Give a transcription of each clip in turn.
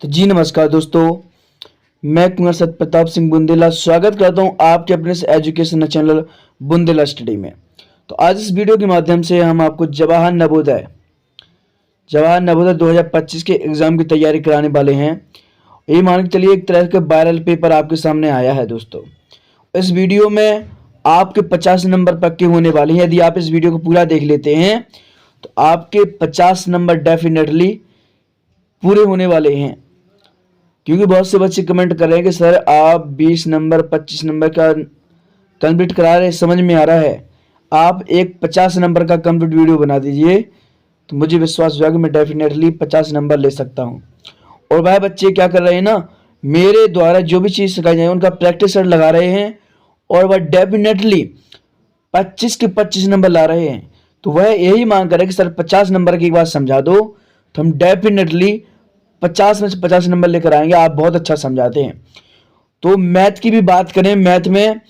तो जी नमस्कार दोस्तों, मैं कुंवर सत्य प्रताप सिंह बुंदेला स्वागत करता हूं आपके अपने इस एजुकेशन चैनल बुंदेला स्टडी में। तो आज इस वीडियो के माध्यम से हम आपको जवाहर नवोदय 2025 के एग्जाम की तैयारी कराने वाले हैं। ये मान के चलिए एक तरह का वायरल पेपर आपके सामने आया है दोस्तों। इस वीडियो में आपके 50 नंबर पक्के होने वाले हैं। यदि आप इस वीडियो को पूरा देख लेते हैं तो आपके 50 नंबर डेफिनेटली पूरे होने वाले हैं, क्योंकि बहुत से बच्चे कमेंट कर रहे हैं कि सर आप 20 नंबर 25 नंबर का कंप्लीट करा रहे हैं, समझ में आ रहा है, आप एक 50 नंबर का कंप्लीट वीडियो बना दीजिए। तो मुझे विश्वास हुआ कि मैं डेफिनेटली 50 नंबर ले सकता हूं। और वह बच्चे क्या कर रहे हैं ना, मेरे द्वारा जो भी चीज़ सिखाई जाए उनका प्रैक्टिस सेट लगा रहे हैं और वह डेफिनेटली 25 के 25 नंबर ला रहे हैं। तो वह यही मांग कर रहे हैं कि सर 50 नंबर की एक बात समझा दो, तो हम डेफिनेटली 50 में से 50 नंबर लेकर आएंगे। आप बहुत अच्छा समझाते हैं। तो मैथ की भी बात करें, मैथ में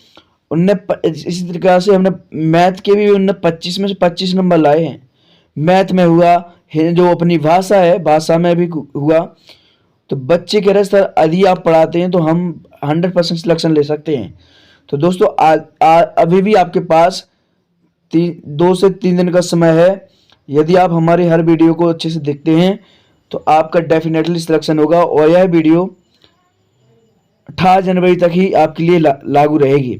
उनने इसी तरीके से हमने मैथ के भी उनने 25 में से 25 नंबर लाए हैं। मैथ में हुआ, जो अपनी भाषा है भाषा में भी हुआ। तो बच्चे कह रहे हैं सर यदि आप पढ़ाते हैं तो हम 100% सिलेक्शन ले सकते हैं। तो दोस्तों अभी भी आपके पास 2 से 3 दिन का समय है। यदि आप हमारी हर वीडियो को अच्छे से देखते हैं तो आपका डेफिनेटली सिलेक्शन होगा। और यह वीडियो 18 जनवरी तक ही आपके लिए लागू रहेगी।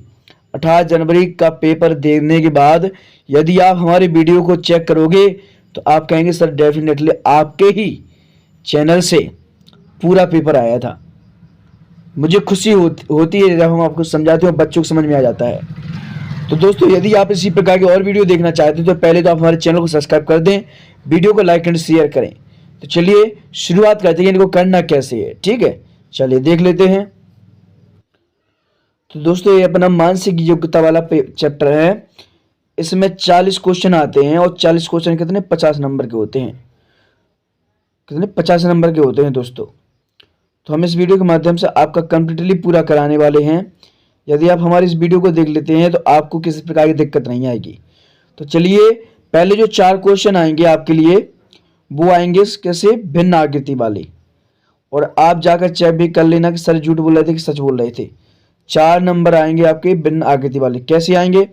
18 जनवरी का पेपर देने के बाद यदि आप हमारी वीडियो को चेक करोगे तो आप कहेंगे सर डेफिनेटली आपके ही चैनल से पूरा पेपर आया था। मुझे खुशी होती है जब हम आपको समझाते हैं, बच्चों को समझ में आ जाता है। तो दोस्तों यदि आप इसी प्रकार की और वीडियो देखना चाहते हैं तो पहले तो आप हमारे चैनल को सब्सक्राइब कर दें, वीडियो को लाइक एंड शेयर करें। तो चलिए शुरुआत करते हैं, इनको करना कैसे है। ठीक है, चलिए देख लेते हैं। तो दोस्तों ये अपना मानसिक योग्यता वाला चैप्टर है। इसमें 40 क्वेश्चन आते हैं और 40 क्वेश्चन कितने 50 नंबर के होते हैं। कितने 50 नंबर के होते हैं दोस्तों। तो हम इस वीडियो के माध्यम से आपका कंप्लीटली पूरा कराने वाले हैं। यदि आप हमारी इस वीडियो को देख लेते हैं तो आपको किसी प्रकार की दिक्कत नहीं आएगी। तो चलिए पहले जो 4 क्वेश्चन आएंगे आपके लिए वो आएंगे कैसे, भिन्न आकृति वाले। और आप जाकर चेक भी कर लेना कि सर झूठ बोल रहे थे कि सच बोल रहे थे। 4 नंबर आएंगे आपके भिन्न आकृति वाले। कैसे आएंगे,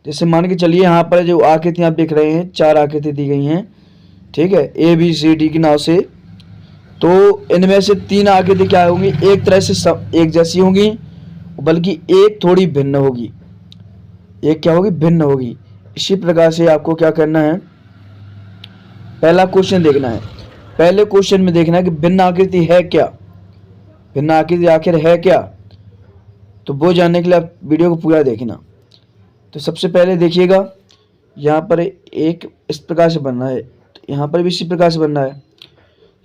जैसे मान के चलिए यहाँ पर जो आकृतियाँ आप देख रहे हैं 4 आकृति दी गई हैं, ठीक है, ABCD के नाव से। तो इनमें से 3 आकृति क्या होंगी, एक तरह से एक जैसी होंगी, बल्कि एक थोड़ी भिन्न होगी। एक क्या होगी, भिन्न होगी। इसी प्रकार से आपको क्या करना है, पहला क्वेश्चन देखना है। पहले क्वेश्चन में देखना है कि भिन्न आकृति है क्या, भिन्न आकृति आखिर है क्या। तो वो जानने के लिए आप वीडियो को पूरा देखना। तो सबसे पहले देखिएगा यहाँ पर एक इस प्रकार से बन रहा है, तो यहाँ पर भी इसी प्रकार से बन रहा है,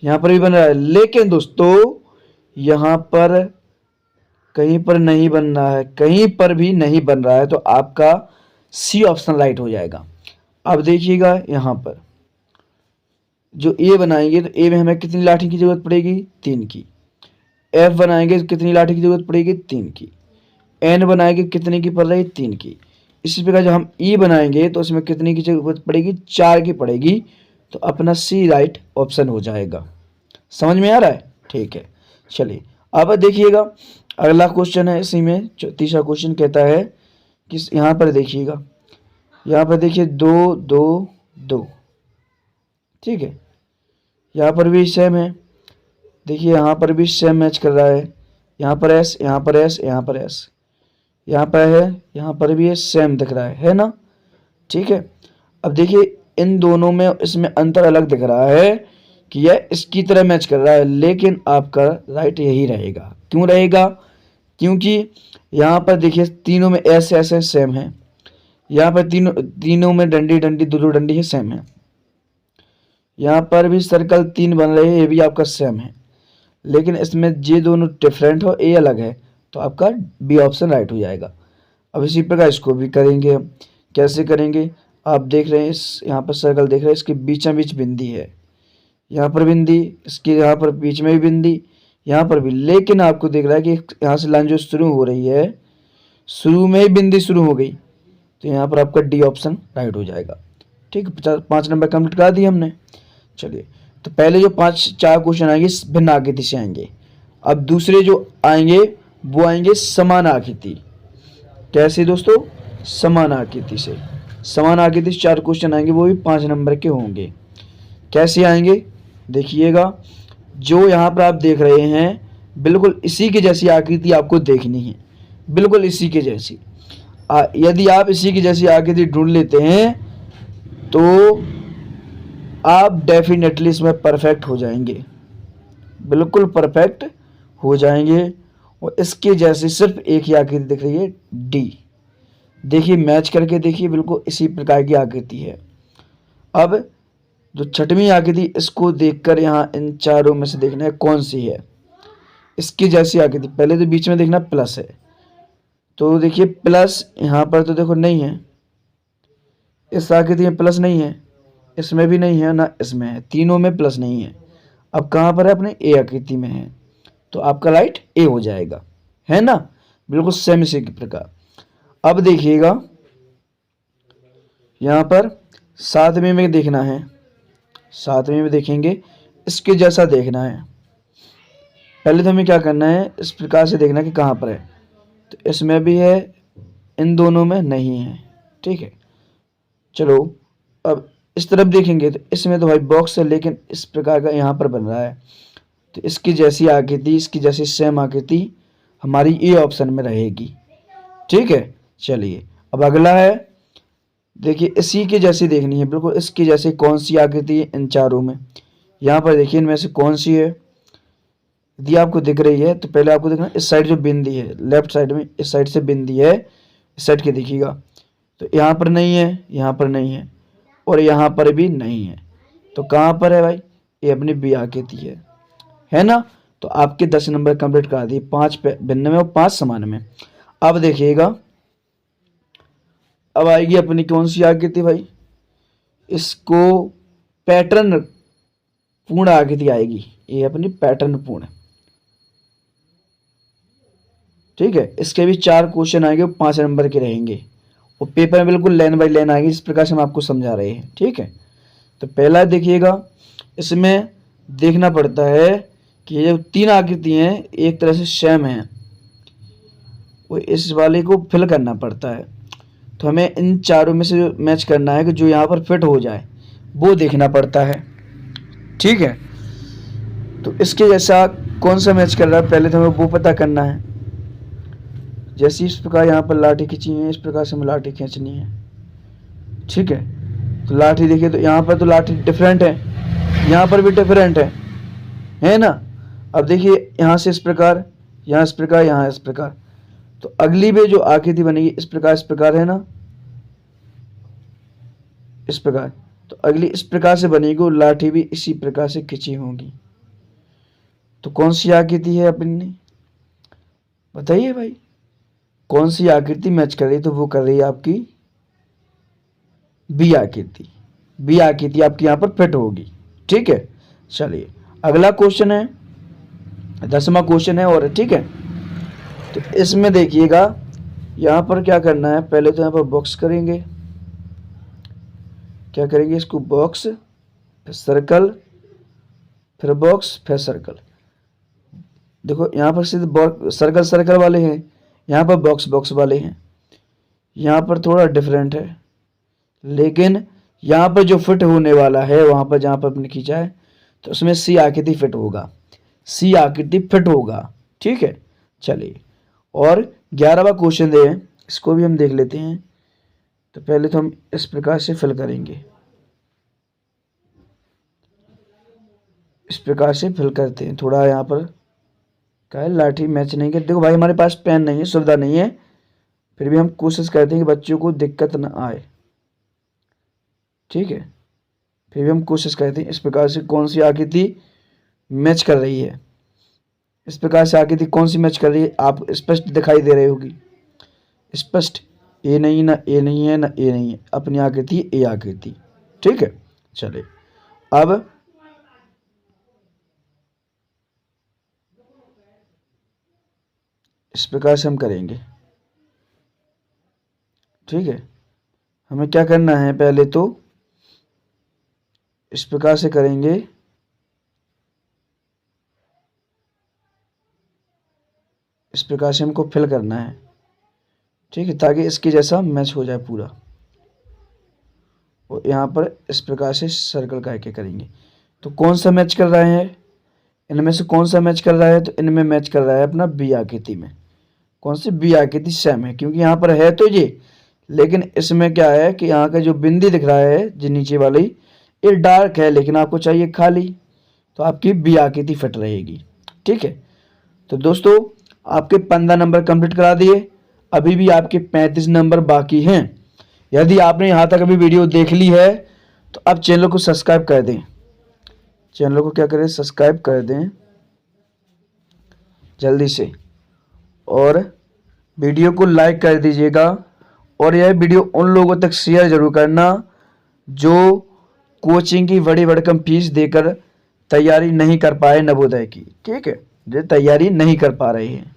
यहाँ पर भी बन रहा है। लेकिन दोस्तों यहाँ पर कहीं पर नहीं बन रहा है, कहीं पर भी नहीं बन रहा है। तो आपका सी ऑप्शन राइट हो जाएगा। अब देखिएगा यहाँ पर जो ए बनाएंगे तो ए में हमें कितनी लाठी की जरूरत पड़ेगी, 3 की। एफ बनाएंगे तो कितनी लाठी की जरूरत पड़ेगी, 3 की। एन बनाएंगे कितने की पड़ रही, 3 की। इसी प्रकार जब हम ई बनाएंगे तो उसमें कितनी की जरूरत पड़ेगी, 4 की पड़ेगी। तो अपना सी राइट ऑप्शन हो जाएगा। समझ में आ रहा है, ठीक है। चलिए अब देखिएगा अगला क्वेश्चन है। इसी में तीसरा क्वेश्चन कहता है कि यहाँ पर देखिएगा, यहाँ पर देखिए 2 2 2, ठीक है। यहाँ पर भी सेम है, देखिए यहाँ पर भी सेम मैच कर रहा है। यहाँ पर एस, यहाँ पर एस, यहाँ पर एस, यहाँ पर है, यहाँ पर भी ये सेम दिख रहा है ना, ठीक है। अब देखिए इन दोनों में इसमें अंतर अलग दिख रहा है कि यह इसकी तरह मैच कर रहा है, लेकिन आपका राइट यही रहेगा। क्यों रहेगा, क्योंकि यहाँ पर देखिए तीनों में एस एस सेम है। यहाँ पर तीनों में डंडी डंडी दो डंडी है, सेम है। यहाँ पर भी सर्कल 3 बन रहे हैं, ये भी आपका सेम है। लेकिन इसमें ये दोनों डिफरेंट हो, ए अलग है, तो आपका बी ऑप्शन राइट हो जाएगा। अब इसी प्रकार इसको भी करेंगे हम। कैसे करेंगे, आप देख रहे हैं इस यहाँ पर सर्कल देख रहे हैं, इसके बीचों बीच बिंदी है, यहाँ पर बिंदी, इसके यहाँ पर बीच में भी बिंदी, यहाँ पर भी। लेकिन आपको देख रहा है कि यहाँ से लाइन जो शुरू हो रही है, शुरू में ही बिंदी शुरू हो गई। तो यहाँ पर आपका डी ऑप्शन राइट हो जाएगा। ठीक है, 5 नंबर कंप्लीट करा दिए हमने। चलिए तो पहले जो 4 क्वेश्चन आएंगे भिन्न आकृति से आएंगे। अब दूसरे जो आएंगे वो आएंगे समान आकृति। कैसे दोस्तों? समान आकृति से। समान आकृति से 4 क्वेश्चन आएंगे, वो भी 5 नंबर के होंगे। कैसे आएंगे देखिएगा। जो यहाँ पर आप देख रहे हैं बिल्कुल इसी के जैसी आकृति आपको देखनी है, बिल्कुल इसी के जैसी। यदि आप इसी की जैसी आकृति ढूंढ लेते हैं तो आप डेफिनेटली इसमें परफेक्ट हो जाएंगे, बिल्कुल परफेक्ट हो जाएंगे। और इसके जैसे सिर्फ एक ही आकृति दिख रही है, डी। देखिए मैच करके देखिए, बिल्कुल इसी प्रकार की आकृति है। अब जो छठवीं आकृति, इसको देखकर यहाँ इन चारों में से देखना है कौन सी है इसकी जैसी आकृति। पहले तो बीच में देखना प्लस है, तो देखिए प्लस यहाँ पर तो देखो नहीं है, इस आकृति में प्लस नहीं है, इसमें भी नहीं है, ना इसमें है, तीनों में प्लस नहीं है। अब कहाँ पर है? अपने ए आकृति में है, तो आपका राइट ए हो जाएगा, है ना, बिल्कुल सेम इसी के प्रकार। अब देखिएगा यहाँ पर 7वें में देखना है, 7वें में देखेंगे इसके जैसा देखना है। पहले तो हमें क्या करना है, इस प्रकार से देखना है कि कहाँ पर है। तो इसमें भी है, इन दोनों में नहीं है, ठीक है। चलो अब इस तरफ देखेंगे तो इसमें तो भाई बॉक्स है, लेकिन इस प्रकार का यहाँ पर बन रहा है। तो इसकी जैसी आकृति, इसकी जैसी सेम आकृति हमारी ए ऑप्शन में रहेगी, ठीक है। चलिए अब अगला है, देखिए इसी के जैसी देखनी है, बिल्कुल इसकी जैसी कौन सी आकृति है इन चारों में। यहाँ पर देखिए इनमें से कौन सी है। यदि आपको दिख रही है तो पहले आपको देखना इस साइड जो बिंदी है, लेफ्ट साइड में इस साइड से बिंदी है, इस साइड के देखिएगा। तो यहाँ पर नहीं है, यहाँ पर नहीं है, और यहाँ पर भी नहीं है। तो कहाँ पर है भाई? ये अपनी बी आकृति है ना। तो आपके 10 नंबर कंप्लीट करा दिए, 5 भिन्न में और 5 समान में। अब देखिएगा अब आएगी अपनी कौन सी आकृति भाई? इसको पैटर्न पूर्ण आकृति आएगी, ये अपनी पैटर्न पूर्ण, ठीक है। इसके भी 4 क्वेश्चन आएंगे, 5 नंबर के रहेंगे, और पेपर में बिल्कुल लाइन बाय लाइन आएगी, इस प्रकार से हम आपको समझा रहे हैं, ठीक है। तो पहला देखिएगा, इसमें देखना पड़ता है कि ये जो 3 आकृति हैं एक तरह से सेम हैं, वो इस वाले को फिल करना पड़ता है। तो हमें इन चारों में से जो मैच करना है कि जो यहाँ पर फिट हो जाए वो देखना पड़ता है, ठीक है। तो इसके जैसा कौन सा मैच कर रहा है पहले तो हमें वो पता करना है। जैसे इस प्रकार यहाँ पर लाठी खींची है, इस प्रकार से हमें लाठी खींचनी है, ठीक है। तो लाठी देखिए, तो यहाँ पर तो लाठी डिफरेंट है, यहाँ पर भी डिफरेंट है ना। अब देखिए यहाँ से इस प्रकार, यहाँ इस प्रकार, यहाँ इस प्रकार। तो अगली भी जो आकृति बनेगी इस प्रकार है ना, इस प्रकार। तो अगली इस प्रकार से बनेगी, लाठी भी इसी प्रकार से खींची होगी। तो कौन सी आकृति है अपनी, बताइए भाई, कौन सी आकृति मैच कर रही है? तो वो कर रही है आपकी बी आकृति। बी आकृति आपकी यहाँ पर फिट होगी, ठीक है। चलिए अगला क्वेश्चन है, 10वां क्वेश्चन है और, ठीक है। तो इसमें देखिएगा यहाँ पर क्या करना है, पहले तो यहाँ पर बॉक्स करेंगे, क्या करेंगे, इसको बॉक्स, फिर सर्कल, फिर बॉक्स, फिर सर्कल। देखो यहाँ पर सिर्फ सर्कल सर्कल वाले हैं, यहाँ पर बॉक्स बॉक्स वाले हैं। यहाँ पर थोड़ा डिफरेंट है, लेकिन यहाँ पर जो फिट होने वाला है वहाँ पर जहाँ पर अपने खींचा है तो उसमें सी आकृति फिट होगा, सी आकृति फिट होगा, ठीक है। चलिए और 11वां क्वेश्चन दे, इसको भी हम देख लेते हैं। तो पहले तो हम इस प्रकार से फिल करेंगे, इस प्रकार से फिल करते हैं। थोड़ा यहाँ पर क्या है, लाठी मैच नहीं कर, देखो भाई हमारे पास पेन नहीं है, सुविधा नहीं है, फिर भी हम कोशिश करते हैं कि बच्चों को दिक्कत ना आए, ठीक है। फिर भी हम कोशिश करते हैं इस प्रकार से कौन सी आकृति मैच कर रही है, इस प्रकार से आकृति कौन सी मैच कर रही है, आप स्पष्ट दिखाई दे रही होगी, स्पष्ट। ए नहीं, ना ए नहीं है, ना ए नहीं है, अपनी आकृति ए आकृति, ठीक है। चलिए अब इस प्रकार से हम करेंगे, ठीक है। हमें क्या करना है, पहले तो इस प्रकार से करेंगे, इस प्रकार से हमको फिल करना है, ठीक है, ताकि इसके जैसा मैच हो जाए पूरा। और यहाँ पर इस प्रकार से सर्कल करके करेंगे। तो कौन सा मैच कर रहा है, इनमें से कौन सा मैच कर रहा है, तो इनमें मैच कर रहा है अपना बी आकृति में। कौन सी बी आकृति सेम है, क्योंकि यहाँ पर है तो ये, लेकिन इसमें क्या है कि यहाँ का जो बिंदी दिख रहा है जो नीचे वाली, ये डार्क है, लेकिन आपको चाहिए खाली, तो आपकी बी आकृति फिट रहेगी, ठीक है। तो दोस्तों आपके 15 नंबर कंप्लीट करा दिए, अभी भी आपके 35 नंबर बाकी हैं। यदि आपने यहाँ तक अभी वीडियो देख ली है तो आप चैनल को सब्सक्राइब कर दें, चैनल को क्या करें, सब्सक्राइब कर दें जल्दी से, और वीडियो को लाइक कर दीजिएगा। और यह वीडियो उन लोगों तक शेयर जरूर करना जो कोचिंग की बड़ी भड़कम फीस देकर तैयारी नहीं कर पाए नवोदय की, ठीक है, जो तैयारी नहीं कर पा रहे हैं,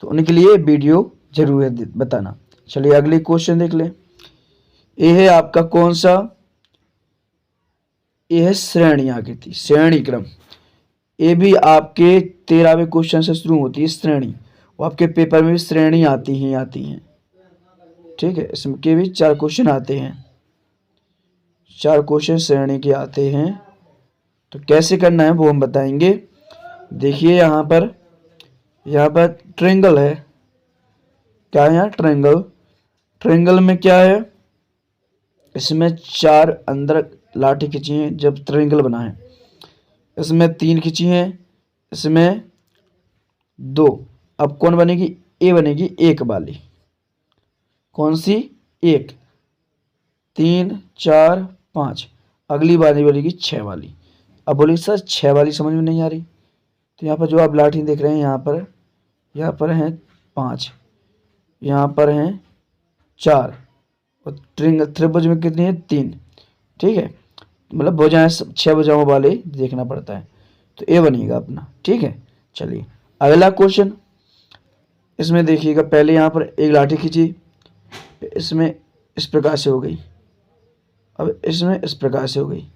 तो उनके लिए वीडियो जरूर बताना। चलिए अगले क्वेश्चन देख लें। ये है आपका कौन सा, ये है श्रेणी आकृति, श्रेणी क्रम। ये भी आपके 13वें क्वेश्चन से शुरू होती है श्रेणी, वो आपके पेपर में भी श्रेणी आती हैं, ठीक है। इसके भी 4 क्वेश्चन आते हैं, 4 क्वेश्चन श्रेणी के आते हैं। तो कैसे करना है वो हम बताएंगे। देखिए यहाँ पर ट्रायंगल है, क्या है यहाँ ट्रायंगल, ट्रायंगल में क्या है, इसमें 4 अंदर लाठी खींची है जब ट्रायंगल बना है, इसमें 3 खींची है, इसमें 2। अब कौन बनेगी, ए बनेगी 1 वाली, कौन सी 1, 3 4 5, अगली वाली बनेगी 6 वाली। अब बोलिए सर 6 वाली समझ में नहीं आ रही, तो यहाँ पर जो आप लाठी देख रहे हैं यहाँ पर हैं 5, यहाँ पर हैं 4, और त्रिभुज में कितनी है 3, ठीक है, मतलब भुजाएं 6 भुजाओं वाले देखना पड़ता है, तो ए बनेगा अपना, ठीक है। चलिए अगला क्वेश्चन, इसमें देखिएगा पहले यहाँ पर एक लाठी खींची, इसमें इस प्रकार से हो गई, अब इसमें इस प्रकार से हो गई।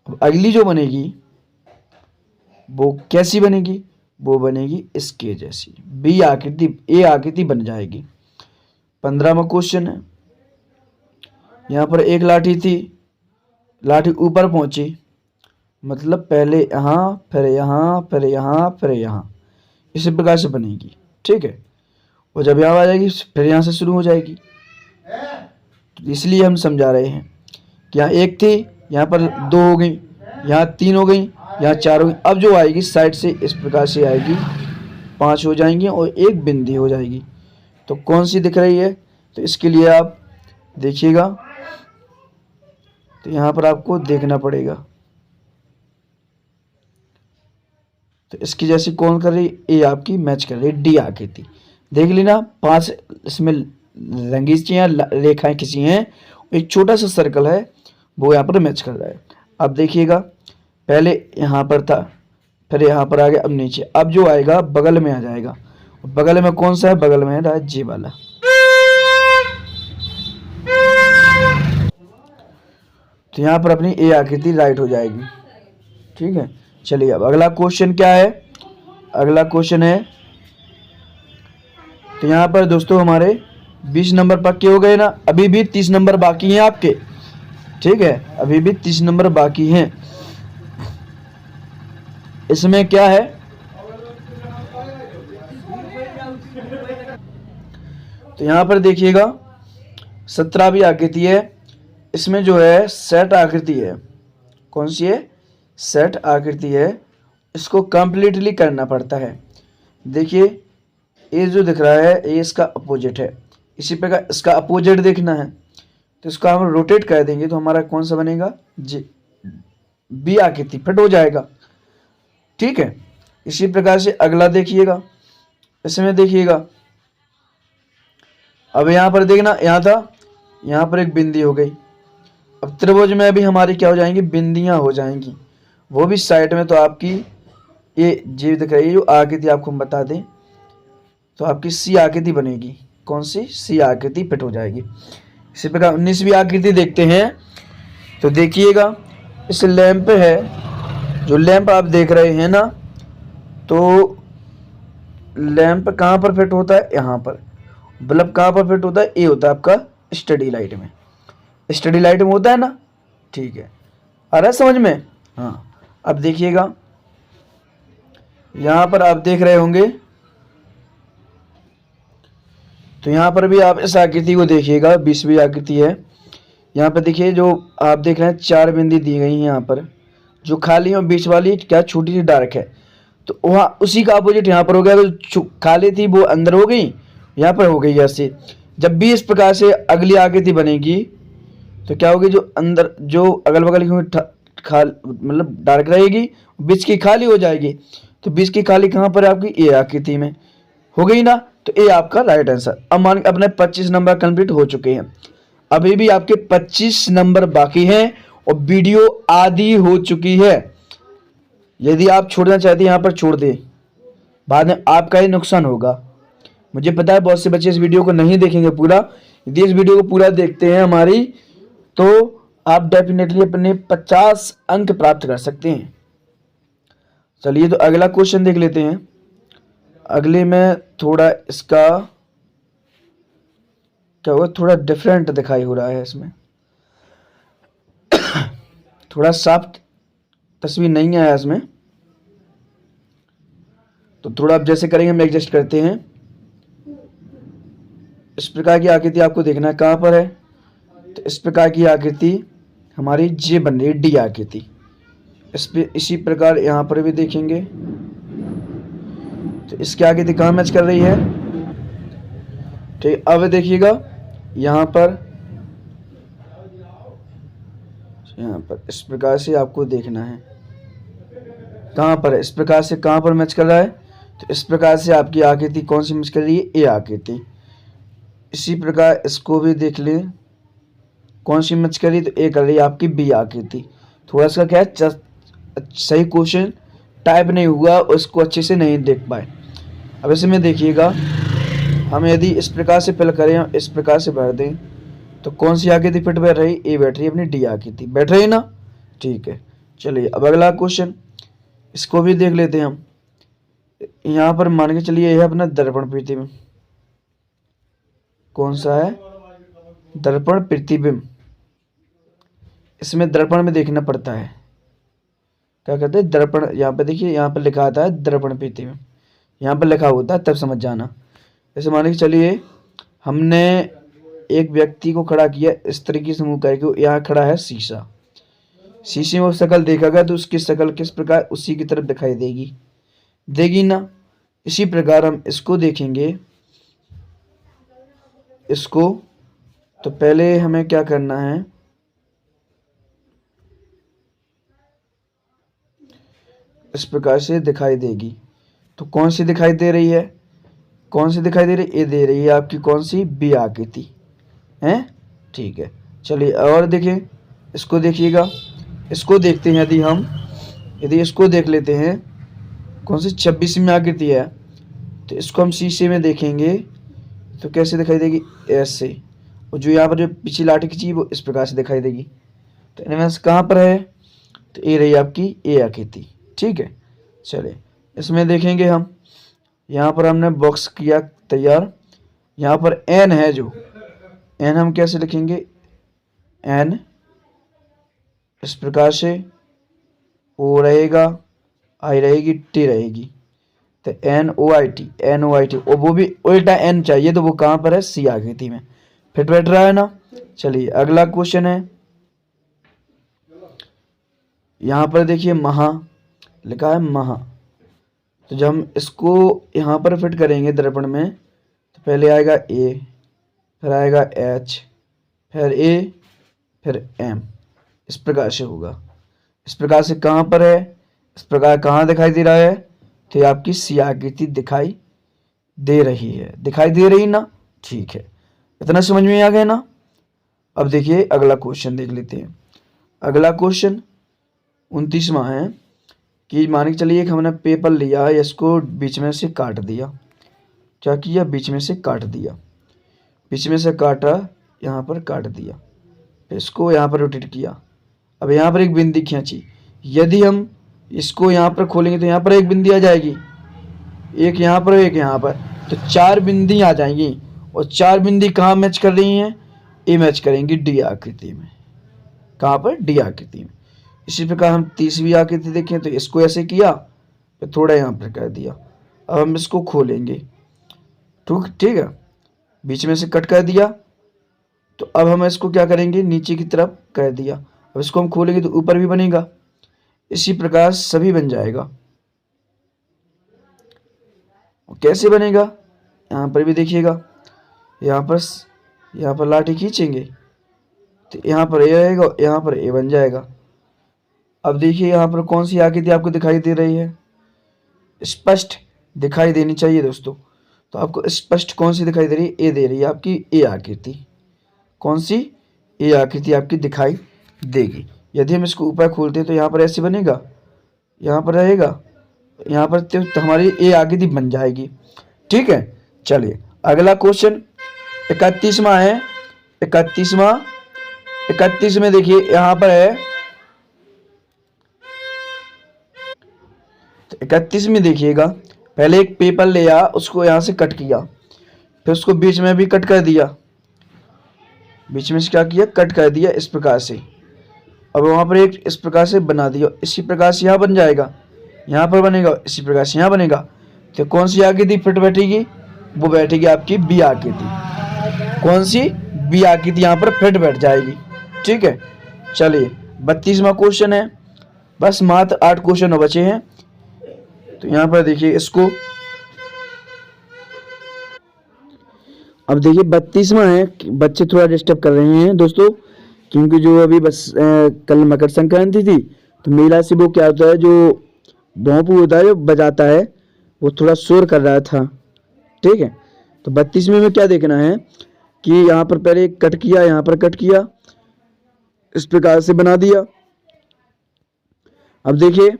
अब अगली जो बनेगी वो कैसी बनेगी, वो बनेगी इसके जैसी, बी आकृति, ए आकृति बन जाएगी। 15वां क्वेश्चन है, यहाँ पर एक लाठी थी, लाठी ऊपर पहुंची, मतलब पहले यहाँ फिर यहाँ फिर यहाँ फिर यहाँ, इसी प्रकार से बनेगी, ठीक है। और जब यहाँ आ जाएगी फिर यहाँ से शुरू हो जाएगी, तो इसलिए हम समझा रहे हैं कि यहाँ 1 थी, यहाँ पर 2 हो गई, यहाँ 3 हो गई, यहाँ 4 हो गई। अब जो आएगी साइड से इस प्रकार से आएगी, 5 हो जाएंगी और 1 बिंदी हो जाएगी। तो कौन सी दिख रही है, तो इसके लिए आप देखिएगा, तो यहाँ पर आपको देखना पड़ेगा, तो इसकी जैसी कौन कर रही, ए आपकी मैच कर रही है, डी आकृति। देख ली ना, 5 इसमें रंगीचियाँ रेखाएं खींची हैं, एक छोटा सा सर्कल है वो यहाँ पर मैच कर रहा है। अब देखिएगा पहले यहाँ पर था, फिर यहाँ पर आ गया, अब नीचे, अब जो आएगा बगल में आ जाएगा, बगल में कौन सा है, बगल में है जे वाला, तो यहाँ पर अपनी ए आकृति राइट हो जाएगी, ठीक है। चलिए अब अगला क्वेश्चन क्या है, अगला क्वेश्चन है, तो यहाँ पर दोस्तों हमारे 20 नंबर पक्के हो गए ना, अभी भी 30 नंबर बाकी हैं आपके, ठीक है, अभी भी 30 नंबर बाकी हैं। इसमें क्या है, तो यहाँ पर देखिएगा 17वीं आकृति है, इसमें जो है सेट आकृति है, कौन सी है, सेट आकृति है, इसको कंप्लीटली करना पड़ता है। देखिए ये जो दिख रहा है ये इसका अपोजिट है, इसी प्रकार इसका अपोजिट देखना है, तो इसको हम रोटेट कर देंगे तो हमारा कौन सा बनेगा, जी बी आकृति फिट हो जाएगा, ठीक है। इसी प्रकार से अगला देखिएगा, इसमें देखिएगा, अब यहाँ पर देखना, यहाँ था, यहाँ पर एक बिंदी हो गई, अब त्रिभुज में भी हमारी क्या हो जाएंगी, बिंदियां हो जाएंगी, वो भी साइड में। तो आपकी ये जी दिख रही है, जो आकृति आपको हम बता दें, तो आपकी सी आकृति बनेगी, कौन सी, सी आकृति फिट हो जाएगी। इसी प्रकार 19वीं आकृति देखते हैं, तो देखिएगा इस लैंप है, जो लैंप आप देख रहे हैं ना, तो लैंप कहाँ पर फिट होता है, यहाँ पर। बल्ब कहाँ पर फिट होता है, ये होता है आपका स्टडी लाइट में। स्टडी लाइट में होता है ना, ठीक है, आ रहा है समझ में। हाँ, अब देखिएगा यहाँ पर आप देख रहे होंगे, तो यहाँ पर भी आप इस आकृति को देखिएगा, 20वीं आकृति है। यहाँ पर देखिए जो आप देख रहे हैं 4 बिंदी दी गई हैं यहाँ पर, जो खाली और बीच वाली क्या छोटी सी डार्क है, तो वहाँ उसी का अपोजिट यहाँ पर हो गया। तो खाली थी वो अंदर हो गई, यहाँ पर हो गई ऐसे। जब भी इस प्रकार से अगली आकृति बनेगी तो क्या होगी, जो अंदर जो अगल बगल की मतलब डार्क रहेगी, बीच की खाली हो जाएगी। तो बीच की खाली कहाँ पर है आपकी, ए आकृति में हो गई ना, तो ये आपका राइट आंसर। अब मान अपने 25 नंबर कंप्लीट हो चुके हैं, अभी भी आपके 25 नंबर बाकी हैं और वीडियो आधी हो चुकी है। यदि आप छोड़ना चाहते हैं यहाँ पर छोड़ दें, बाद में आपका ही नुकसान होगा। मुझे पता है बहुत से बच्चे इस वीडियो को नहीं देखेंगे पूरा, यदि इस वीडियो को पूरा देखते हैं हमारी, तो आप डेफिनेटली अपने 50 अंक प्राप्त कर सकते हैं। चलिए तो अगला क्वेश्चन देख लेते हैं। अगले में थोड़ा इसका क्या होगा, थोड़ा डिफरेंट दिखाई हो रहा है, इसमें थोड़ा साफ तस्वीर नहीं आया इसमें, तो थोड़ा आप जैसे करेंगे हम एडजस्ट करते हैं। इस प्रकार की आकृति आपको देखना है कहाँ पर है, तो इस प्रकार की आकृति हमारी जे बन रही है, डी आकृति। इस पे इसी प्रकार यहाँ पर भी देखेंगे तो इसकी आकृति कहाँ मैच कर रही है, ठीक। अब देखिएगा यहाँ पर इस प्रकार से आपको देखना है कहाँ पर है, इस प्रकार से कहाँ पर मैच कर रहा है, तो इस प्रकार से आपकी आकृति कौन सी मैच कर रही है, ए आकृति। इसी प्रकार इसको भी देख ले कौन सी मैच कर रही है, तो ए कर रही है आपकी बी आकृति। थोड़ा सा क्या है, सही क्वेश्चन टाइप नहीं हुआ, उसको अच्छे से नहीं देख पाए। अब इसमें देखिएगा, हम यदि इस प्रकार से फिल करें, इस प्रकार से भर दें, तो कौन सी आकृति फिट बैठ रही, ए बैठ रही है अपनी डी आकृति, बैठ रही है ना, ठीक है। चलिए अब अगला क्वेश्चन, इसको भी देख लेते हैं हम। यहाँ पर मान के चलिए यह है अपना दर्पण प्रतिबिंब, कौन सा है, दर्पण प्रतिबिंब। इसमें दर्पण में देखना पड़ता है, क्या कहते हैं दर्पण। यहाँ पे देखिए, यहाँ पर लिखा आता है दर्पण प्रतिबिंब, यहाँ पर लिखा होता है तब समझ जाना। जैसे मान के चलिए हमने एक व्यक्ति को खड़ा किया इस तरीके से मुंह करके, यहाँ खड़ा है शीशा, शीशे में वो शक्ल देखा गया तो उसकी शक्ल किस प्रकार उसी की तरफ दिखाई देगी ना। इसी प्रकार हम इसको देखेंगे, इसको तो पहले हमें क्या करना है, इस प्रकार से दिखाई देगी। तो कौन सी दिखाई दे रही है, कौन सी दिखाई दे रही है, ये दे रही है आपकी कौन सी, बी आकृति है, ठीक है। चलिए और देखें, इसको देखिएगा, इसको देखते हैं। यदि इसको देख लेते हैं, कौन सी 26वीं आकृति है, तो इसको हम शीशे में देखेंगे तो कैसे दिखाई देगी, ऐसे। और जो यहाँ पर जो पिछली लाठी खींची वो इस प्रकार से दिखाई देगी। तो इनमें से कहाँ पर है, तो ये रही आपकी ए आकृति, ठीक है। चलिए इसमें देखेंगे हम, यहाँ पर हमने बॉक्स किया तैयार। यहाँ पर एन है, जो एन हम कैसे लिखेंगे, एन इस प्रकार से, ओ रहेगा, आई रहेगी, टी रहेगी, तो N O I T, N O I T. और वो भी उल्टा एन चाहिए, तो वो कहाँ पर है, सी आकृति में फिट बैठ रहा है ना। चलिए अगला क्वेश्चन है, यहाँ पर देखिए महा लिखा है, महा। तो जब हम इसको यहाँ पर फिट करेंगे दर्पण में, तो पहले आएगा ए, फिर आएगा एच, फिर ए, फिर एम, इस प्रकार से होगा। इस प्रकार से कहाँ पर है, इस प्रकार कहाँ दिखाई दे रहा है, तो ये आपकी सी आकृति दिखाई दे रही है, दिखाई दे रही ना, ठीक है। इतना समझ में आ गया ना। अब देखिए अगला क्वेश्चन देख लेते हैं। अगला क्वेश्चन 29वां है कि मान के चलिए कि हमने पेपर लिया, इसको बीच में से काट दिया, क्या किया, बीच में से काट दिया, बीच में से काटा, यहाँ पर काट दिया, इसको यहाँ पर रोटेट किया। अब यहाँ पर एक बिंदी खींची, यदि हम इसको यहाँ पर खोलेंगे तो यहाँ पर एक बिंदी आ जाएगी, एक यहाँ पर, एक यहाँ पर, तो 4 बिंदी आ जाएंगी। और 4 बिंदी कहाँ मैच कर रही हैं? ये मैच करेंगी डी आकृति में। कहाँ पर? डी आकृति में। इसी प्रकार हम तीसरी आकृति देखें तो इसको ऐसे किया, फिर थोड़ा यहाँ पर कर दिया। अब हम इसको खोलेंगे, ठीक है, बीच में से कट कर दिया। तो अब हम इसको क्या करेंगे? नीचे की तरफ कर दिया। अब इसको हम खोलेंगे तो ऊपर भी बनेगा। इसी प्रकार सभी बन जाएगा। कैसे बनेगा? यहाँ पर भी देखिएगा, यहाँ पर लाठी खींचेंगे तो यहाँ पर ए रहेगा, यहाँ पर ए बन जाएगा। अब देखिए यहाँ पर कौन सी आकृति आपको दिखाई दे रही है? स्पष्ट दिखाई देनी चाहिए दोस्तों। तो आपको स्पष्ट कौन सी दिखाई दे रही है? ए दे रही है आपकी ए आकृति। कौन सी? ए आकृति आपकी दिखाई देगी। यदि हम इसको ऊपर खोलते हैं तो यहाँ पर ऐसे बनेगा, यहाँ पर रहेगा, यहाँ पर तो हमारी ए आकृति बन जाएगी। ठीक है, चलिए अगला क्वेश्चन 31वां है। 31 में देखिए यहाँ पर है, तो 31 में देखिएगा, पहले एक पेपर लिया, उसको यहाँ से कट किया, फिर उसको बीच में भी कट कर दिया, बीच में से क्या किया? कट कर दिया इस प्रकार से। अब वहाँ पर एक इस प्रकार से बना दिया। इसी प्रकार से यहाँ बन जाएगा, यहाँ पर बनेगा, इसी प्रकार से यहाँ बनेगा। तो कौन सी आकृति फिट बैठेगी? वो बैठेगी आपकी बी आकृति। कौन सी? बी आकृति यहाँ पर फिट बैठ जाएगी। ठीक है, चलिए 32वां क्वेश्चन है। बस मात्र 8 क्वेश्चन बचे हैं। तो यहाँ पर देखिए इसको, अब देखिए 32वां है। बच्चे थोड़ा डिस्टर्ब कर रहे हैं दोस्तों, क्योंकि जो अभी बस कल मकर संक्रांति थी, तो मेला से वो क्या होता है, जो भोंपू होता है जो बजाता है, वो थोड़ा शोर कर रहा था। ठीक है, तो 32वें में क्या देखना है कि यहाँ पर पहले कट किया, यहाँ पर कट किया, इस प्रकार से बना दिया। अब देखिए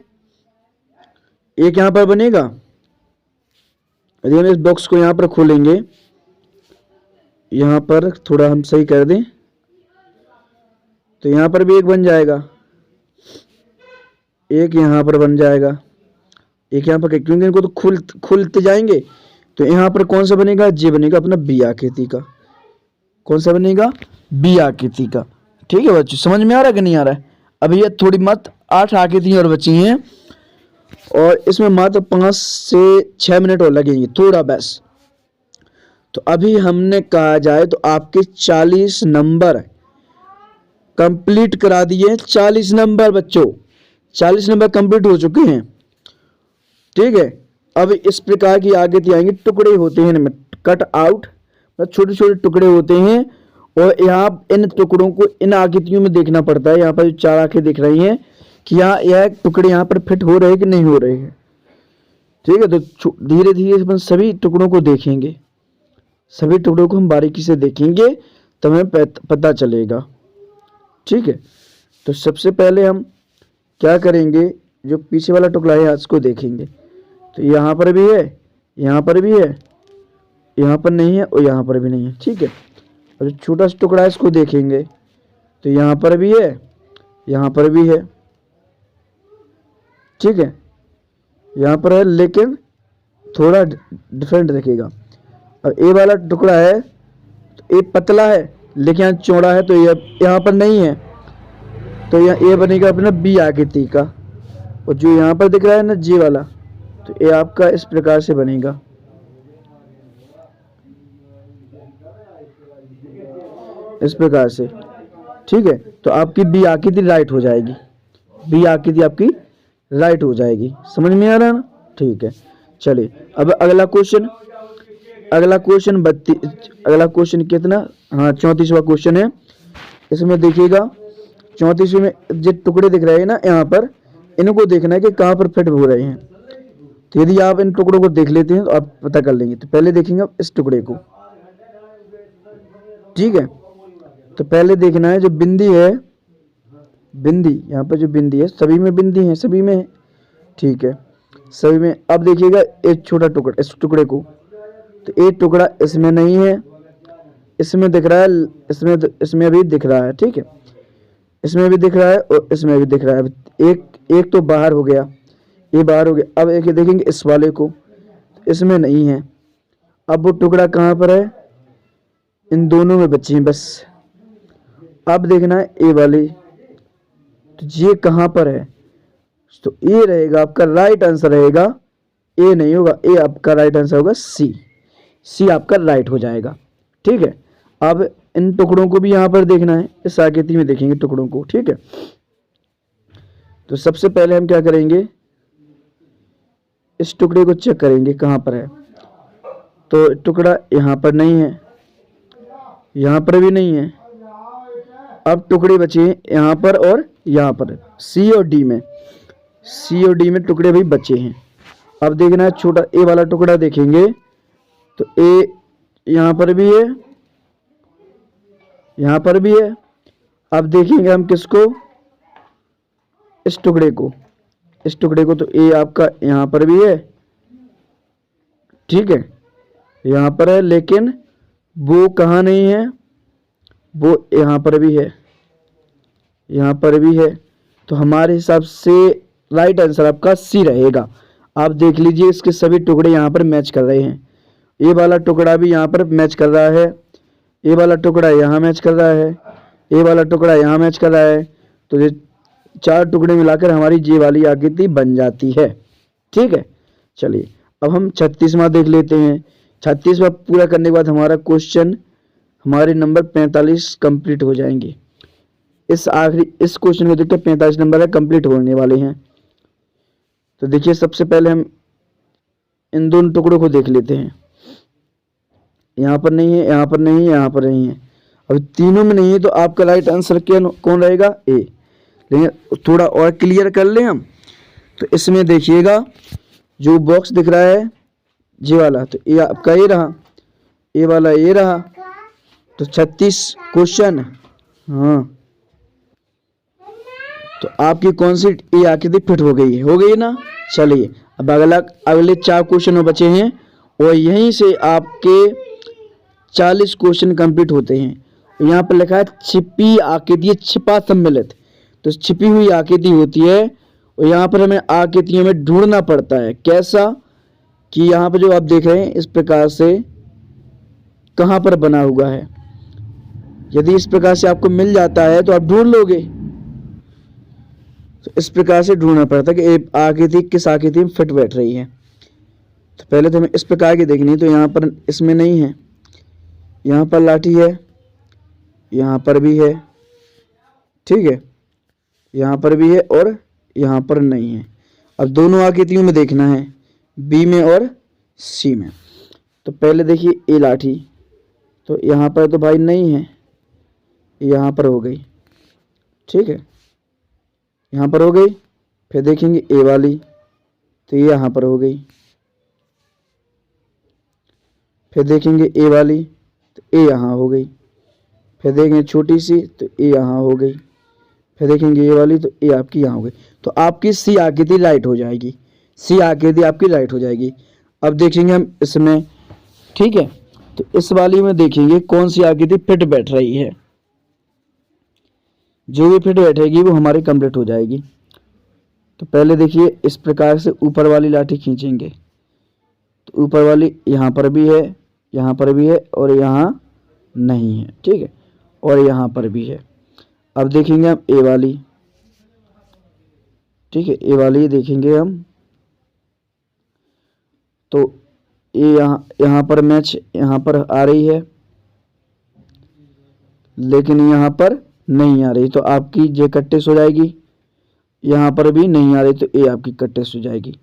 एक यहाँ पर बनेगा। यदि हम इस बॉक्स को यहाँ पर खोलेंगे, यहाँ पर थोड़ा हम सही कर दें, तो यहाँ पर भी एक बन जाएगा, एक यहाँ पर बन जाएगा, एक यहाँ पर, क्योंकि इनको तो खुलते जाएंगे। तो यहाँ पर कौन सा बनेगा? जे बनेगा अपना बी आकृति का। कौन सा बनेगा? बी आकृति का। ठीक है बच्चों, समझ में आ रहा है कि नहीं आ रहा है? अभी ये थोड़ी मत 8 आकृतियाँ और बची हैं, और इसमें मात्र 5 से 6 मिनट और लगेंगे थोड़ा बस। तो अभी हमने कहा जाए तो आपके 40 नंबर कंप्लीट करा दिए। 40 नंबर बच्चों, 40 नंबर कंप्लीट हो चुके हैं। ठीक है, अब इस प्रकार की आकृति आएंगी, टुकड़े होते हैं इनमें, कट आउट, छोटे छोटे टुकड़े होते हैं। और यहाँ इन टुकड़ों को इन आकृतियों में देखना पड़ता है। यहाँ पर जो 4 आंखें दिख रही हैं कि यहाँ यह टुकड़े यहाँ पर फिट हो रहे हैं कि नहीं हो रहे हैं। ठीक है, तो धीरे धीरे अपन सभी टुकड़ों को देखेंगे, सभी टुकड़ों को हम बारीकी से देखेंगे, तब हमें पता चलेगा। ठीक है, तो सबसे पहले हम क्या करेंगे, जो पीछे वाला टुकड़ा है इसको देखेंगे। तो यहाँ पर भी है, यहाँ पर भी है, यहाँ पर नहीं है और यहाँ पर भी नहीं है। ठीक है, और जो छोटा सा टुकड़ा है इसको देखेंगे, तो यहाँ पर भी है, यहाँ पर भी है। ठीक है, यहाँ पर है लेकिन थोड़ा डिफरेंट दिखेगा। और ए वाला टुकड़ा है तो ए पतला है लेकिन यहाँ चौड़ा है, तो यहाँ पर नहीं है, तो यहाँ ए बनेगा अपना बी आकृति का। और जो यहाँ पर दिख रहा है ना जे वाला, तो ये आपका इस प्रकार से बनेगा। इस प्रकार से। ठीक है, तो आपकी बी आकृति राइट हो जाएगी, बी आकृति आपकी राइट हो जाएगी। समझ में आ रहा है ना? ठीक है, चलिए अब अगला क्वेश्चन, अगला क्वेश्चन कितना? हाँ, 34वां क्वेश्चन है। इसमें देखिएगा 34वें में जो टुकड़े दिख रहे हैं ना यहाँ पर, इनको देखना है कि कहाँ पर फिट हो रहे हैं। तो यदि आप इन टुकड़ों को देख लेते हैं तो आप पता कर लेंगे। तो पहले देखेंगे आप इस टुकड़े को। ठीक है, तो पहले देखना है जो बिंदी है, बिंदी यहाँ पर जो बिंदी है, सभी में बिंदी है, सभी में है। ठीक है, सभी में। अब देखिएगा एक छोटा टुकड़ा, इस टुकड़े को, तो एक टुकड़ा इसमें नहीं है, इसमें दिख रहा है, इसमें भी दिख रहा है। ठीक है, इसमें भी दिख रहा है और इसमें भी दिख रहा है। एक तो बाहर हो गया, ये बाहर हो गया। अब एक देखेंगे इस वाले को, इसमें नहीं है। अब वो टुकड़ा कहाँ पर है, इन दोनों में बचे हैं बस। अब देखना है ए वाली, तो ये कहाँ पर है, तो ए रहेगा आपका राइट आंसर रहेगा, ए नहीं होगा, ए आपका राइट आंसर होगा सी। सी आपका राइट हो जाएगा। ठीक है, अब इन टुकड़ों को भी यहाँ पर देखना है, इस आकृति में देखेंगे टुकड़ों को। ठीक है, तो सबसे पहले हम क्या करेंगे, इस टुकड़े को चेक करेंगे कहाँ पर है। तो टुकड़ा यहाँ पर नहीं है, यहाँ पर भी नहीं है। अब टुकड़े बचे यहाँ पर और यहाँ पर, सी और डी में। सी और डी में टुकड़े भी बचे हैं। अब देखना है छोटा ए वाला टुकड़ा देखेंगे, तो ए यहाँ पर भी है, यहाँ पर भी है। अब देखेंगे हम किसको, इस टुकड़े को, इस टुकड़े को, तो ए आपका यहाँ पर भी है। ठीक है, यहाँ पर है, लेकिन वो कहाँ नहीं है, वो यहाँ पर भी है, यहाँ पर भी है। तो हमारे हिसाब से राइट आंसर आपका सी रहेगा। आप देख लीजिए इसके सभी टुकड़े यहाँ पर मैच कर रहे हैं। ये वाला टुकड़ा भी यहाँ पर मैच कर रहा है, ये वाला टुकड़ा यहाँ मैच कर रहा है, ये वाला टुकड़ा यहाँ मैच कर रहा है। तो ये चार टुकड़े मिलाकर हमारी ये वाली आकृति बन जाती है। ठीक है, चलिए अब हम 36वां देख लेते हैं। 36वां पूरा करने के बाद हमारा क्वेश्चन, हमारे नंबर 45 कंप्लीट हो जाएंगे। इस क्वेश्चन को देखकर 45 नंबर कंप्लीट होने वाले हैं। तो देखिए सबसे पहले हम इन दोनों टुकड़ों को देख लेते हैं। यहाँ पर नहीं है, यहाँ पर नहीं है, यहाँ पर नहीं है। अब तीनों में नहीं है, तो आपका राइट आंसर क्या कौन रहेगा, ए। लेकिन थोड़ा और क्लियर कर लें हम, तो इसमें देखिएगा जो बॉक्स दिख रहा है ये वाला, तो ये आपका ये रहा, ये वाला ये रहा। तो 36 क्वेश्चन, हाँ, तो आपकी कौन सी ये आकृति फिट हो गई ना। चलिए अब अगले 4 क्वेश्चन बचे हैं और यहीं से आपके 40 क्वेश्चन कंप्लीट होते हैं। यहाँ पर लिखा है छिपी आकृति, छिपा सम्मिलित, तो छिपी हुई आकृति होती है और यहाँ पर हमें आकृतियों में ढूंढना पड़ता है। कैसा कि यहाँ पर जो आप देख रहे हैं इस प्रकार से कहाँ पर बना हुआ है। यदि इस प्रकार से आपको मिल जाता है तो आप ढूंढ लोगे। तो इस प्रकार से ढूंढना पड़ता है कि आकृति किस आकृति में फिट बैठ रही है। तो पहले तो हमें इस प्रकार की देखनी है, तो यहाँ पर इसमें नहीं है, यहाँ पर लाठी है, यहाँ पर भी है, ठीक है, यहाँ पर भी है और यहाँ पर नहीं है। अब दोनों आकृतियों में देखना है, बी में और सी में। तो पहले देखिए ए लाठी, तो यहाँ पर तो भाई नहीं है, यहाँ पर हो गई, ठीक है, यहाँ पर हो गई। फिर देखेंगे ए वाली, तो ये यहाँ पर हो गई। फिर देखेंगे ए वाली, तो ए यहाँ हो गई। फिर देखेंगे छोटी सी, तो ए यहाँ हो गई। फिर देखेंगे ये वाली, तो ए आपकी यहाँ हो गई। तो आपकी सी आकृति राइट हो जाएगी, सी आकृति आपकी राइट हो जाएगी। अब देखेंगे हम इसमें, ठीक है, तो इस वाली में देखेंगे कौन सी आकृति फिट बैठ रही है। जो भी फिट बैठेगी वो हमारी कंप्लीट हो जाएगी। तो पहले देखिए इस प्रकार से ऊपर वाली लाठी खींचेंगे, तो ऊपर वाली यहाँ पर भी है, यहाँ पर भी है और यहाँ नहीं है, ठीक है, और यहाँ पर भी है। अब देखेंगे हम ए वाली, ठीक है, ए वाली देखेंगे हम, तो ए यहाँ पर मैच यहाँ पर आ रही है, लेकिन यहाँ पर नहीं आ रही, तो आपकी जे कट्टेस हो जाएगी। यहाँ पर भी नहीं आ रही, तो ए आपकी कट्टेस हो जाएगी।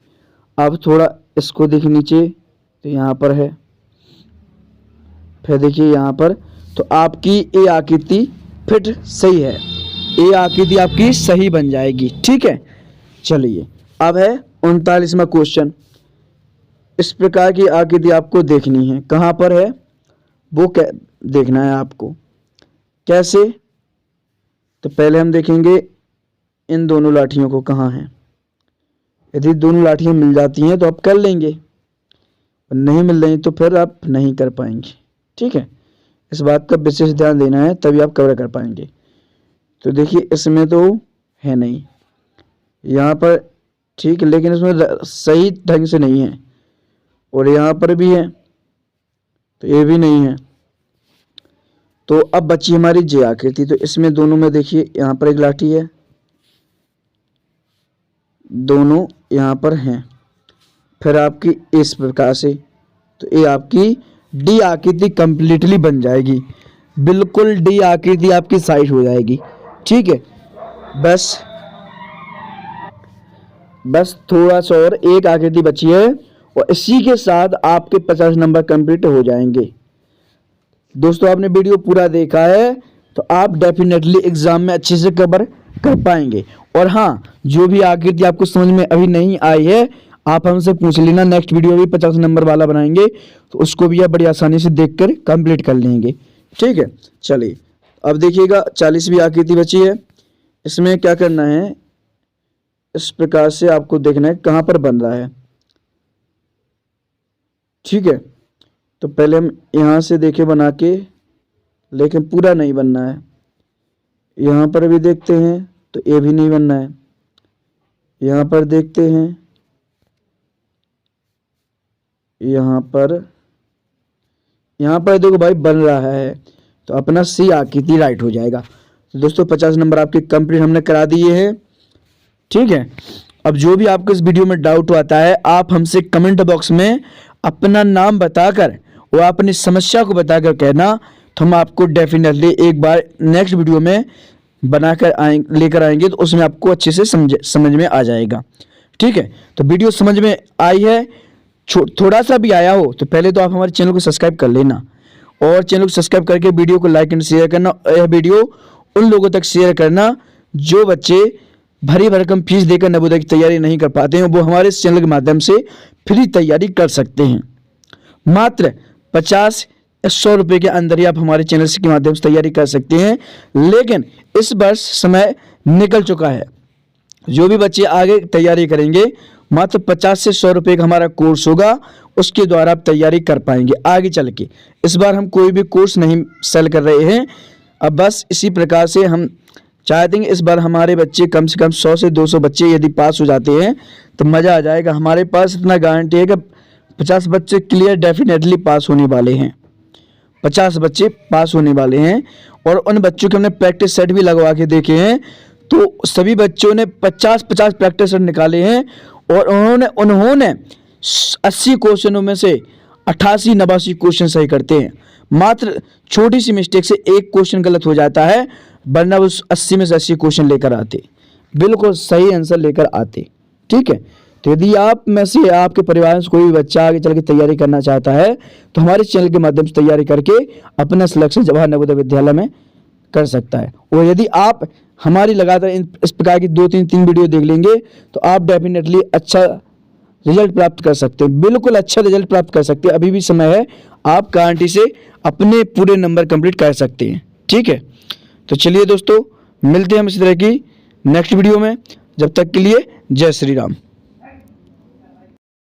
अब थोड़ा इसको देखिए नीचे, तो यहाँ पर है। फिर देखिए यहाँ पर, तो आपकी ए आकृति फिट सही है, ए आकृति आपकी सही बन जाएगी, ठीक है। चलिए अब है 39वां क्वेश्चन। इस प्रकार की आकृति आपको देखनी है, कहाँ पर है वो देखना है आपको। कैसे, तो पहले हम देखेंगे इन दोनों लाठियों को कहाँ है। यदि दोनों लाठियाँ मिल जाती हैं तो आप कर लेंगे, और नहीं मिल रही तो फिर आप नहीं कर पाएंगे, ठीक है। इस बात का विशेष ध्यान देना है, तभी आप कवर कर पाएंगे। तो देखिए इसमें तो है नहीं, यहाँ पर ठीक है, लेकिन इसमें सही ढंग से नहीं है, और यहाँ पर भी है, तो ये भी नहीं है। तो अब बची हमारी जे आकृति। तो इसमें दोनों में देखिए यहाँ पर एक लाठी है, दोनों यहाँ पर हैं। फिर आपकी इस प्रकार से, तो ये आपकी डी आकृति कंप्लीटली बन जाएगी। बिल्कुल डी आकृति आपकी साइड हो जाएगी। ठीक है, बस थोड़ा सा और एक आकृति बची है और इसी के साथ आपके 50 नंबर कंप्लीट हो जाएंगे। दोस्तों आपने वीडियो पूरा देखा है तो आप डेफिनेटली एग्जाम में अच्छे से कवर कर पाएंगे। और हाँ, जो भी आकृति आपको समझ में अभी नहीं आई है आप हमसे पूछ लेना, नेक्स्ट वीडियो भी 50 नंबर वाला बनाएंगे तो उसको भी आप बड़ी आसानी से देखकर कंप्लीट कर लेंगे। ठीक है, चलिए अब देखिएगा 40वीं आकृति बची है। इसमें क्या करना है, इस प्रकार से आपको देखना है कहाँ पर बन रहा है। ठीक है, तो पहले हम यहाँ से देखें बना के, लेकिन पूरा नहीं बनना है। यहाँ पर भी देखते हैं तो ये भी नहीं बनना है। यहाँ पर देखते हैं, यहाँ पर देखो भाई बन रहा है, तो अपना सी आकृति राइट हो जाएगा। तो दोस्तों 50 नंबर आपके कंप्लीट हमने करा दिए हैं। ठीक है, अब जो भी आपको इस वीडियो में डाउट आता है आप हमसे कमेंट बॉक्स में अपना नाम बताकर और अपनी समस्या को बताकर कहना, तो हम आपको डेफिनेटली एक बार नेक्स्ट वीडियो में बनाकर लेकर आएंगे, तो उसमें आपको अच्छे से समझ में आ जाएगा। ठीक है, तो वीडियो समझ में आई है, थोड़ा सा भी आया हो तो पहले तो आप हमारे चैनल को सब्सक्राइब कर लेना और चैनल को सब्सक्राइब करके वीडियो को लाइक एंड शेयर करना। यह वीडियो उन लोगों तक शेयर करना जो बच्चे भरी भरकम फीस देकर नवोदय की तैयारी नहीं कर पाते हैं, वो हमारे इस चैनल के माध्यम से फ्री तैयारी कर सकते हैं। मात्र 50 या 100 रुपये के अंदर ही आप हमारे चैनल के माध्यम से तैयारी कर सकते हैं। लेकिन इस वर्ष समय निकल चुका है, जो भी बच्चे आगे तैयारी करेंगे मात्र 50 से 100 रुपये का हमारा कोर्स होगा, उसके द्वारा आप तैयारी कर पाएंगे आगे चल के। इस बार हम कोई भी कोर्स नहीं सेल कर रहे हैं। अब बस इसी प्रकार से हम चाहते हैं इस बार हमारे बच्चे कम से कम 100 से 200 बच्चे यदि पास हो जाते हैं तो मज़ा आ जाएगा। हमारे पास इतना गारंटी है कि 50 बच्चे क्लियर डेफिनेटली पास होने वाले हैं, 50 बच्चे पास होने वाले हैं। और उन बच्चों के हमने प्रैक्टिस सेट भी लगवा के देखे हैं, तो सभी बच्चों ने 50-50 प्रैक्टिस सेट निकाले हैं और उन्होंने 80 क्वेश्चनों में से 88-89 क्वेश्चन सही करते हैं। मात्र छोटी सी मिस्टेक से एक क्वेश्चन गलत हो जाता है, वरना उस 80 में से 80 क्वेश्चन लेकर आते, बिल्कुल सही आंसर लेकर आते। ठीक है, तो यदि आप में से आपके परिवार से कोई भी बच्चा आगे चल के तैयारी करना चाहता है तो हमारे चैनल के माध्यम से तैयारी करके अपना सिलेक्शन जवाहर नवोदय विद्यालय में कर सकता है। और यदि आप हमारी लगातार इस प्रकार की 2-3 वीडियो देख लेंगे तो आप डेफिनेटली अच्छा रिजल्ट प्राप्त कर सकते हैं, बिल्कुल अच्छा रिजल्ट प्राप्त कर सकते हैं। अभी भी समय है, आप गारंटी से अपने पूरे नंबर कंप्लीट कर सकते हैं। ठीक है, तो चलिए दोस्तों मिलते हैं हम इसी तरह की नेक्स्ट वीडियो में। जब तक के लिए जय श्री राम।